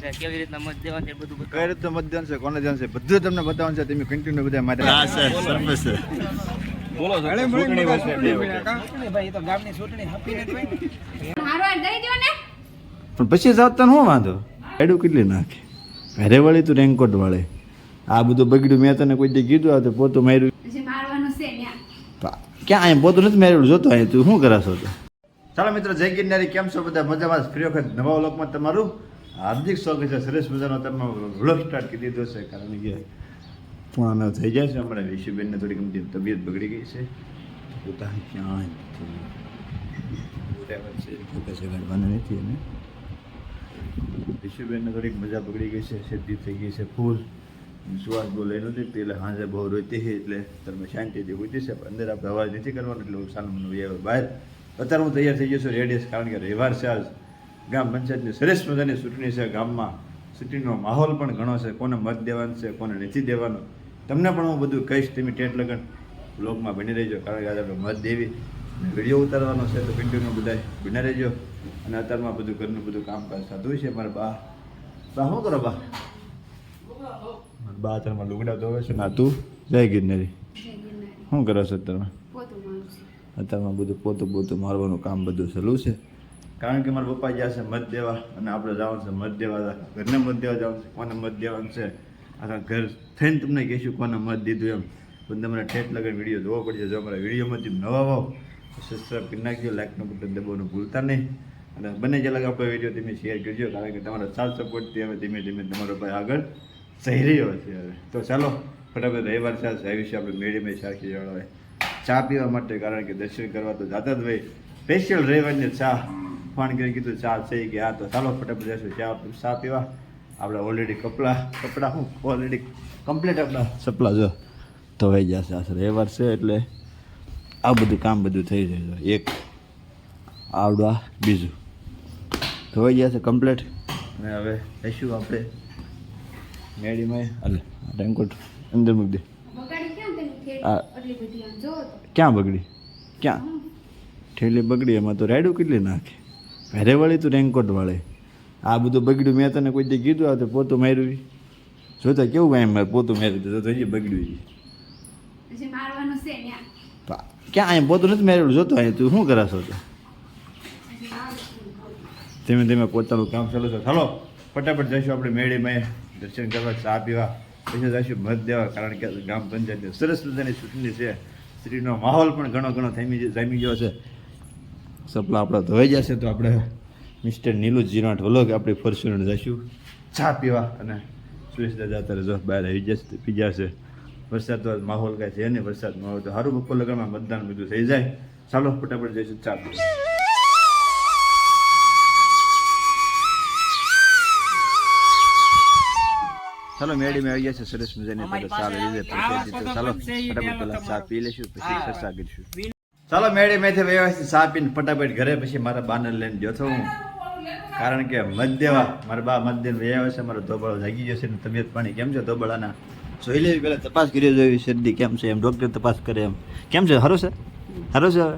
કે કેવી રીતના મત દેવાનું છે બધું કઈ રીતના મત દેવાનું છે, કોને દેવાનું છે, બધું તમને બતાવવાનું છે. તમે કન્ટિન્યુ બધા મારે બોલો ચૂંટણી ભાઈ તો ગામની ચૂંટણી હપીને જ હોય પણ પછી જાવ તને શું વાંધો? એડું કેટલી નાખે ઘરે વળી તું રેનકોટ વાળે આ બધું બગડ્યું. મેં તને કોઈ દી કીધું આ તો પોતું માર્યું ક્યાં? અહીં પોતું નથી માર્યું, જોતો અહીં તું શું કરાશો તો. ચાલો મિત્રો, જય ગિરનારી, કેમ છો બધા? મજામાં? ફરી વખત નવા વ્લોગમાં તમારું હાર્દિક સ્વાગત છે. સરસ મજાનો તમે વ્લોગ સ્ટાર્ટ કરી દીધો છે, કારણ કે પૂર્ણ થઈ જાય છે. અમારા વિશુબેનને થોડી ગમતી તબિયત બગડી ગઈ છે. ક્યાં નથી એને વિશુબેનને થોડીક મજા બગડી ગઈ છે, શરદી થઈ ગઈ છે ફૂલ, શ્વાસ બહુ લઈ નથી એટલે હાજે બહુ રોતી છે, એટલે તમે શાંતિથી ઉઠી છે. અંદર આપણે અવાજ નથી કરવાનો, એટલે સાનું બહાર. અત્યારે હું તૈયાર થઈ ગયો છું, રેડી છે, કારણ કે રવિવાર છે આજ. ગામ પંચાયતની સરસ મજાની ચૂંટણી છે. ગામમાં ચૂંટણીનો માહોલ પણ ઘણો છે. કોને મત દેવાનું છે, કોને નથી દેવાનું, તમને પણ હું બધું કહીશ. તમે ટેટ લગન બ્લોગમાં બની રહેજો, કારણ કે આજે આપણે મત દેવી વિડીયો ઉતારવાનો છે, તો કન્ટિન્યુ બધા બની રહેજો. અને અત્યારમાં બધું ઘરનું બધું કામકાજ થતું છે. મારા બા શું કરો બા? બા અત્યારમાં લુગડા ધોવે છે. ના તું જય ગિરનારી શું કરો છો અત્યારમાં? અત્યારમાં બધું પોતું મારવાનું કામ બધું ચાલુ છે, કારણ કે મારા પપ્પા ગયા છે મત દેવા, અને આપણે જવાનું છે મત દેવા. ઘરને મત દેવા જવાનું છે. કોને મત દેવાનું છે આખા ઘર થઈને તમને કહીશું કોને મત દીધું એમ. પણ તમારે ઠેઠ લગન વિડીયો જોવો પડશે. જો અમારા વિડીયોમાંથી નવા આવો સબસ્ક્રાઈબ કરી નાખજો, લાઇકનું બટન દબાવવાનું ભૂલતા નહીં. અને બને જે લાગે આપણો વિડીયો તમે શેર કરજો, કારણ કે તમારા સાથ સપોર્ટથી હવે ધીમે ધીમે તમારો ભાઈ આગળ થઈ રહ્યો છે. હવે તો ચાલો ફટાફટ રવિવાર છે, આવી છે આપણે મેળીમાં સાખી જણાવે ચા પીવા માટે, કારણ કે દર્શન કરવા તો જાતા જ હોય. સ્પેશિયલ રવિવારની ચા ફોન કરી કીધું ચા થઈ ગયા, તો ચાલો ફટાફટ જઈશું ચા પીવા. આપણે ઓલરેડી કપડાં શું ઓલરેડી કમ્પ્લીટ આપણા સપલા જો તો વહી જશે. આ રવિવાર છે એટલે આ બધું કામ બધું થઈ જાય. એક આવડા બીજું ધોઈ ગયા છે કમ્પ્લીટ. અને હવે જઈશું આપણે મેડીમાં. હાલે રેનકોટ અંદર મૂકી દે. ક્યાં બગડી? ક્યાં ઠેલી બગડી? એમાં તો રાયડું કેટલી નાખે ઘરે વળી તું રેનકોટ વાળે આ બધું બગડ્યું. મેં તને કોઈ દી કીધું આ તો પોતું માર્યું. જોતા કેવું એમ મારે પોતું માર્યું તો હજી બગડ્યું ક્યાં? અહીં પોતું નથી માર્યું, જોતો અહીં તું શું કરાશો તો. ધીમે ધીમે પોતાનું કામ ચાલુ છે. ચાલો ફટાફટ જઈશું આપણે મેળીમાં દર્શન કરવા, ચા પીવા, પછી જઈશું મત દેવા, કારણ કે ગામ પંચાયતની સરસ મજાની ચૂંટણી છે. ચૂંટણીનો માહોલ પણ ઘણો જામી ગયો છે. સપલા આપણા ધોઈ જશે તો આપણે મિસ્ટર નીલુ જીરાટ વ્લોગ આપણી ફોર્ચ્યુનર જઈશું ચા પીવા. અને સુરેશ દાદા અત્યારે જો બહાર આવી જશે પી જશે. વરસાદ તો માહોલ કાંઈ છે નહીં, વરસાદમાં હોય તો સારું બપોર લગનમાં મતદાન બધું થઈ જાય. ચાલો ફટાફટ જઈશું ચા પીવા. ચાલો મેડીમાં આવી ગયા છે સરસ મજાની ચા લીધે. ચાલો ફટાફટ પેલા ચા પી લઈશું, પછી ચર્ચા કરીશું. ચાલો મેડીમાંથી વ્યવસ્થિત ચા પીને ફટાફટ ઘરે, પછી મારા બાને લઈને ગયો છું હું, કારણ કે મત દેવા મારા બા મત દઈને વ્યવ છે. મારો ધોબળો જાગી ગયો છે ને તબિયત પાણી કેમ છે ધોબળાના જોઈ લેવી. પહેલાં તપાસ કરી જોઈ શરદી કેમ છે એમ, ડૉક્ટર તપાસ કરે એમ. કેમ છે? સારું છે? સારું છે? હવે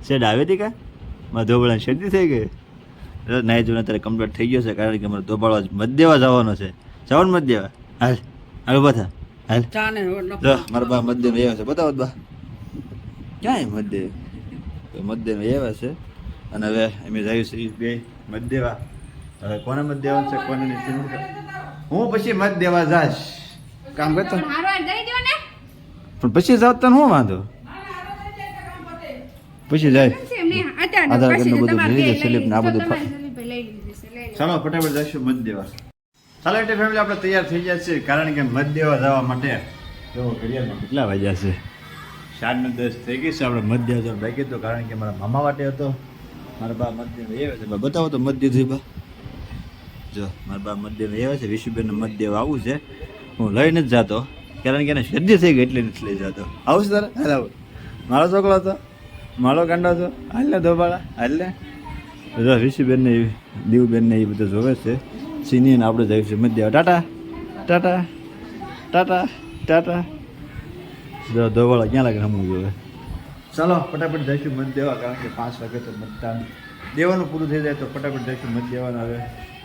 શેડ આવી હતી કાં? મારા ધોબળાની શરદી થઈ ગઈ. નાઈ જોઈને અત્યારે કમ્પ્લીટ થઈ ગયો છે, કારણ કે મારો ધોબળો મત દેવા જવાનો છે. જવાનું મત દેવા. હાલ હાલ બધા હાલ. જો મારા બા મત દેવા આવ્યા છે. બતાવો બા ક્યાં મત દે? મત દેવા આવ્યા છે. અને હવે અમે જઈએ છીએ બે મત દેવા. હવે કોને મત દેવાનું છે કોને નથી, હું પછી મત દેવા જાશ. કામ કરતો પણ પછી જાવ તને શું વાંધો? પછી જાય આધાર કાર્ડ બધું લઈ જાય, સ્લીપ ને આ બધું. ચાલો ફટાફટ જઈશું મત દેવા. ચાલો એટલે ફેમિલી આપણે તૈયાર થઈ ગયા છે, કારણ કે મત દેવા જવા માટે. જો ઘડિયાળમાં કેટલા વાગ્યા છે? 7:10 થઈ ગઈ છે. આપણે મત દેવા જવા બાકી હતો, કારણ કે મારા મામા માટે હતો. મારા બા મત દેવા આવ્યા છે. બતાવો તો મત દીધું બા. જો મારા બા મત દેવા આવ્યા છે. વિશુબેનને મત દેવા આવું છે. હું લઈ નથી જતો, કારણ કે એને શરદી થઈ ગઈ એટલે નથી લઈ જતો. આવું છે તારે? હાલ આવું. મારો છોકરો હતો, મારો કાંડો હતો. હાલ ને ધોબાળા હાલ ને. જો વિશુબેનને દીવબેનને એ બધું જોવે છે. સીનીને આપણે જઈશું મત દેવા. ટાટા ટાટા ટાટા ટાટા. જો ધોવાળા ક્યાં લાગે હમું જોવે. ચાલો ફટાફટ જઈશું મત દેવા, કારણ કે 5 વાગે તો મતદાન દેવાનું પૂરું થઈ જાય, તો ફટાફટ જઈશું મત દેવાના. હવે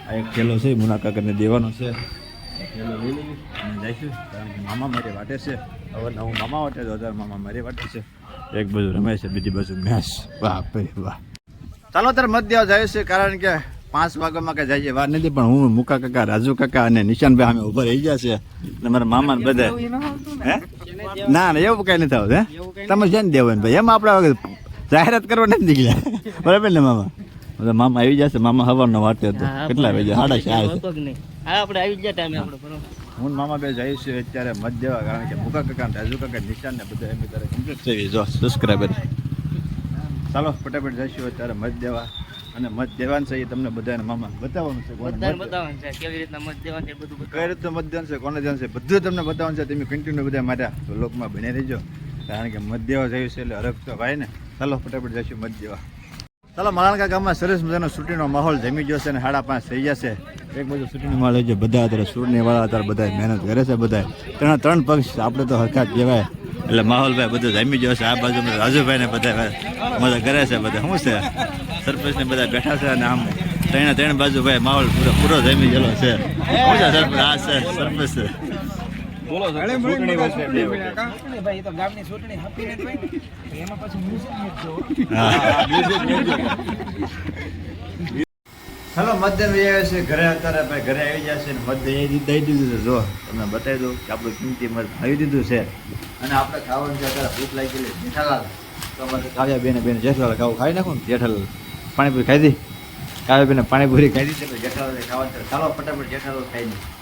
આ એક થેલો છે મુના કાકાને દેવાનો છે થેલો લઈ લેવી અને જઈશું કારણ કે મામા મારે વાટે છે હવે હું મામા વાટે તો અત્યારે મામા મારે વાટે છે એક બાજુ રમે છે બીજી બાજુ મેચ વાહ ભાઈ વાહ ચાલો અત્યારે મત દેવા જાય છે કારણ કે 5 વાગ્યામાં કઈ જાય વાર નથી પણ હું મુકા કાકા રાજુ કાકા અને નિશાનભાઈ અમે ઉભા રહી ગયા છે અને મારા મામા બધા હે ના ના એવું કઈ નથી આવતું હે તમે છે ને દેવાનું ભાઈ એમ આપણે જાહેરાત કરવા નથી નીકળ્યા બરાબર ને મામા મામા આવી જશે મામા હવાનો વાટે હતો કેટલા વાગે 4:30 આપણે આવી ગયા ટાઈમે આપણે બરોબર હું મામા બે જઈશ અત્યારે મત દેવા કારણ કે મુકા કાકા રાજુ કાકા નિશાન ને બધા એમ ત્યારે કમ્પ્લીટ થઈ જો સબસ્ક્રાઈબર ચાલો ફટાફટ જઈશું અત્યારે મત દેવા અને મત દેવાનું છે એ તમને બધાને મામા બતાવવાનું છે બતાવવાનું છે કેવી રીતના મત દેવાનું છે બધું કઈ રીતનું મત દેવાનું છે કોને દેવાનું છે બધું તમને બતાવવાનું છે તમે કન્ટિન્યુ બધા માર્યા તો લોકમાં બની રહેજો કારણ કે મત દેવા જયું છે એટલે હરખ તો ભાઈ ને ચાલો ફટાફટ જઈશું મત દેવા ચાલો માળાણકા ગામમાં સરસ મજાનો શૂટિંગનો માહોલ જમી ગયો છે અને 5:30 થઈ ગયા છે એક બાજુ શૂટિંગનો માહોલ છે બધા અત્યારે શૂટની વાળા અત્યારે બધા મહેનત કરે છે બધા ત્રણ પક્ષ આપણે તો હરખા જ કહેવાય એટલે માહોલ ભાઈ બધું જમી ગયો છે આ બાજુ રાજુભાઈ ને બધા મજા કરે છે બધા શું છે સરપંચ ને બધા બેઠા છે અને આમ ત્રણ બાજુ ભાઈ માહોલ પૂરો જમી ગયેલો છે શું છે સરપંચ આ છે સરપંચ છે બોલો ચૂંટણી વર્ષે ભાઈ તો ગામની ચૂંટણી હપીને જ હોય ને એમાં પછી મ્યુઝિક જો હેલો મતદાન આવ્યા છે ઘરે અત્યારે ભાઈ ઘરે આવી જશે ને મત દઈ દીધું છે જો તમને બતાવી દઉં કે આપણું કિંમતી મત આવી દીધું છે અને આપણે ખાવાનું છે અત્યારે ભૂખ લાગી ગયેલી જેઠાલાલ તો અમારે કાવ્યા બેન જેઠાલાલ ખાવું ખાઈ નાખું ને જેઠાલાલ પાણીપુરી ખાઈ દી કાવ્યા બેને પાણીપુરી ખાઈ દીધી જેઠાલાલ ખાવાનું છે ચાલો ફટાફટ જેઠાલાલ ખાઈ દઈ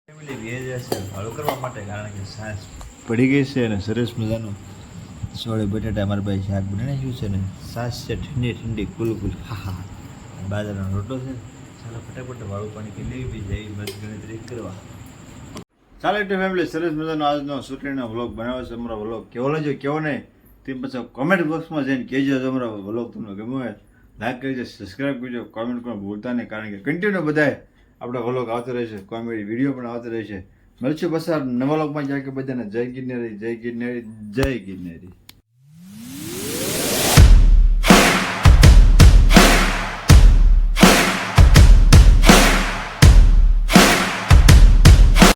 ફેમિલી વેજ છે હળું કરવા માટે કારણ કે સાસ પડી ગઈ છે અને સરસ મજાનું સોળે બટાટા અમારા ભાઈ શાક બનાવ્યું છે ને સાસ છે ઠંડી ઠંડી કુલ હા હા બાજરાનો રોટલો છે ચાલો ફટાફટ વાળું પાણી પી લેવી બી જઈ મત ગણતરી કરવા ચાલો એટલું ફેમિલી સરસ મજાનો આજનો શૂટિંગનો વ્લોગ બનાવ્યો છે અમારો વ્લોગ કેવો લાગ્યો કેવો નહીં તે પછી કોમેન્ટ બોક્સમાં જઈને કહેજો અમારો વ્લોગ તમને ગમ્યો હોય લાઈક કરજો સબસ્ક્રાઈબ કરજો કોમેન્ટ પણ ભૂલતા નહીં કારણ કે કન્ટિન્યુ બધાએ આપણો વ્લોગ આવતો રહેશે કોમેડી વિડીયો પણ આવતો રહેશે મળશું બસ નવા વ્લોગમાં જાય કે બધાને જય ગિરનારી જય ગિરનારી જય ગિરનારી